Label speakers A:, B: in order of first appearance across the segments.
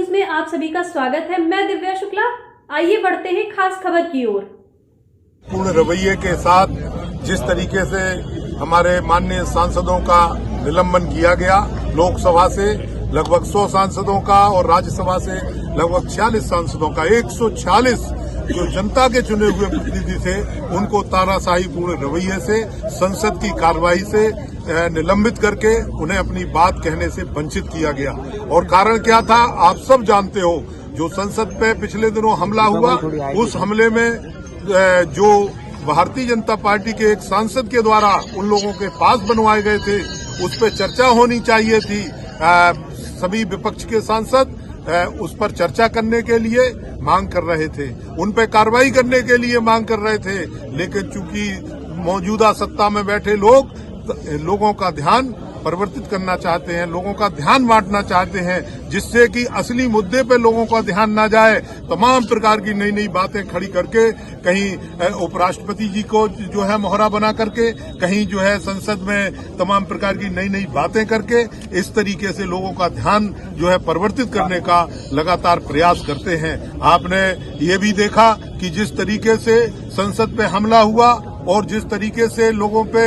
A: News में आप सभी का स्वागत है। मैं दिव्या शुक्ला। आइए बढ़ते हैं खास खबर की ओर।
B: पूर्ण रवैये के साथ जिस तरीके से हमारे माननीय सांसदों का निलंबन किया गया, लोकसभा से लगभग 100 सांसदों का और राज्यसभा से लगभग 46 सांसदों का, 146 जो जनता के चुने हुए प्रतिनिधि थे, उनको तानाशाही पूर्ण रवैये से, संसद की कार्रवाई से निलंबित करके उन्हें अपनी बात कहने से वंचित किया गया। और कारण क्या था, आप सब जानते हो। जो संसद पे पिछले दिनों हमला हुआ, उस हमले में जो भारतीय जनता पार्टी के एक सांसद के द्वारा उन लोगों के पास बनवाए गए थे, उस पर चर्चा होनी चाहिए थी। सभी विपक्ष के सांसद उस पर चर्चा करने के लिए मांग कर रहे थे, उन पर कार्रवाई करने के लिए मांग कर रहे थे। लेकिन चूंकि मौजूदा सत्ता में बैठे लोग लोगों का ध्यान परिवर्तित करना चाहते हैं, लोगों का ध्यान बांटना चाहते हैं, जिससे कि असली मुद्दे पे लोगों का ध्यान ना जाए। तमाम प्रकार की नई नई बातें खड़ी करके, कहीं उपराष्ट्रपति जी को जो है मोहरा बना करके, कहीं जो है संसद में तमाम प्रकार की नई नई बातें करके, इस तरीके से लोगों का ध्यान जो है परिवर्तित करने का लगातार प्रयास करते हैं। आपने ये भी देखा कि जिस तरीके से संसद पे हमला हुआ और जिस तरीके से लोगों पे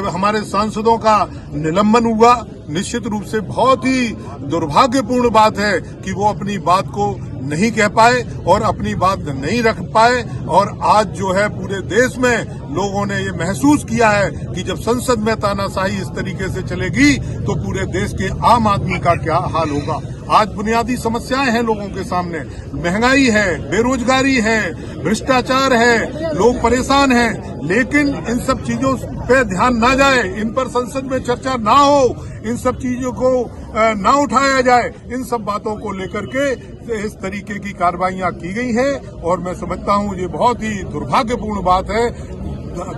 B: हमारे सांसदों का निलंबन हुआ, निश्चित रूप से बहुत ही दुर्भाग्यपूर्ण बात है कि वो अपनी बात को नहीं कह पाए और अपनी बात नहीं रख पाए। और आज जो है पूरे देश में लोगों ने ये महसूस किया है कि जब संसद में तानाशाही इस तरीके से चलेगी तो पूरे देश के आम आदमी का क्या हाल होगा। आज बुनियादी समस्याएं हैं लोगों के सामने, महंगाई है, बेरोजगारी है, भ्रष्टाचार है, लोग परेशान हैं। लेकिन इन सब चीजों पे ध्यान ना जाए, इन पर संसद में चर्चा ना हो, इन सब चीजों को ना उठाया जाए, इन सब बातों को लेकर के इस तरीके की कार्रवाइयां की गई हैं। और मैं समझता हूं ये बहुत ही दुर्भाग्यपूर्ण बात है।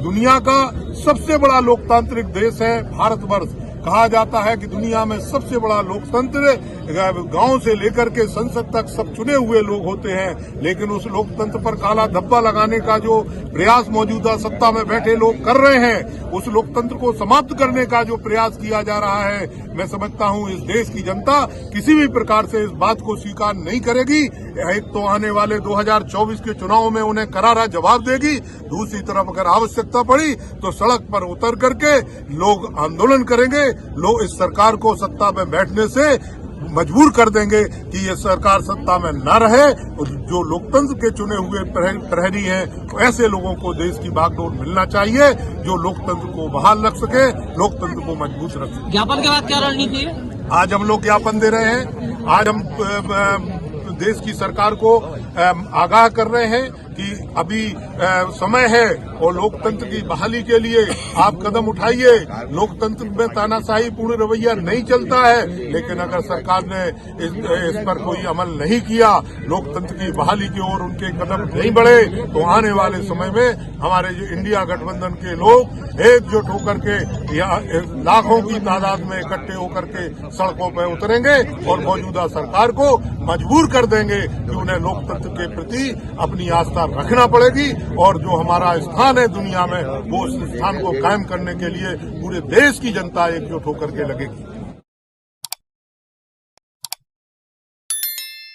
B: दुनिया का सबसे बड़ा लोकतांत्रिक देश है भारतवर्ष। कहा जाता है कि दुनिया में सबसे बड़ा लोकतंत्र गांव से लेकर के संसद तक सब चुने हुए लोग होते हैं। लेकिन उस लोकतंत्र पर काला धब्बा लगाने का जो प्रयास मौजूदा सत्ता में बैठे लोग कर रहे हैं, उस लोकतंत्र को समाप्त करने का जो प्रयास किया जा रहा है, मैं समझता हूं इस देश की जनता किसी भी प्रकार से इस बात को स्वीकार नहीं करेगी। एक तो आने वाले 2024 के चुनाव में उन्हें करारा जवाब देगी, दूसरी तरफ अगर आवश्यकता पड़ी तो सड़क पर उतर करके लोग आंदोलन करेंगे। लोग इस सरकार को सत्ता में बैठने से मजबूर कर देंगे कि ये सरकार सत्ता में न रहे। और जो लोकतंत्र के चुने हुए प्रहरी हैं, तो ऐसे लोगों को देश की बागडोर मिलना चाहिए जो लोकतंत्र को बहाल रख सके, लोकतंत्र को मजबूत रख सके।
C: ज्ञापन के बाद क्या रणनीति है?
B: आज हम लोग ज्ञापन दे रहे हैं। आज हम देश की सरकार को आगाह कर रहे हैं कि अभी समय है और लोकतंत्र की बहाली के लिए आप कदम उठाइए। लोकतंत्र में तानाशाही पूर्ण रवैया नहीं चलता है, लेकिन अगर सरकार ने इस पर कोई अमल नहीं किया, लोकतंत्र की बहाली की ओर उनके कदम नहीं बढ़े, तो आने वाले समय में हमारे जो इंडिया गठबंधन के लोग एकजुट होकर के लाखों की तादाद में इकट्ठे होकर के सड़कों पर उतरेंगे और मौजूदा सरकार को मजबूर कर देंगे कि उन्हें लोकतंत्र के प्रति अपनी आस्था रखना पड़ेगी। और जो हमारा स्थान है दुनिया में, वो उस स्थान को कायम करने के लिए पूरे देश की जनता एकजुट होकर के लगेगी।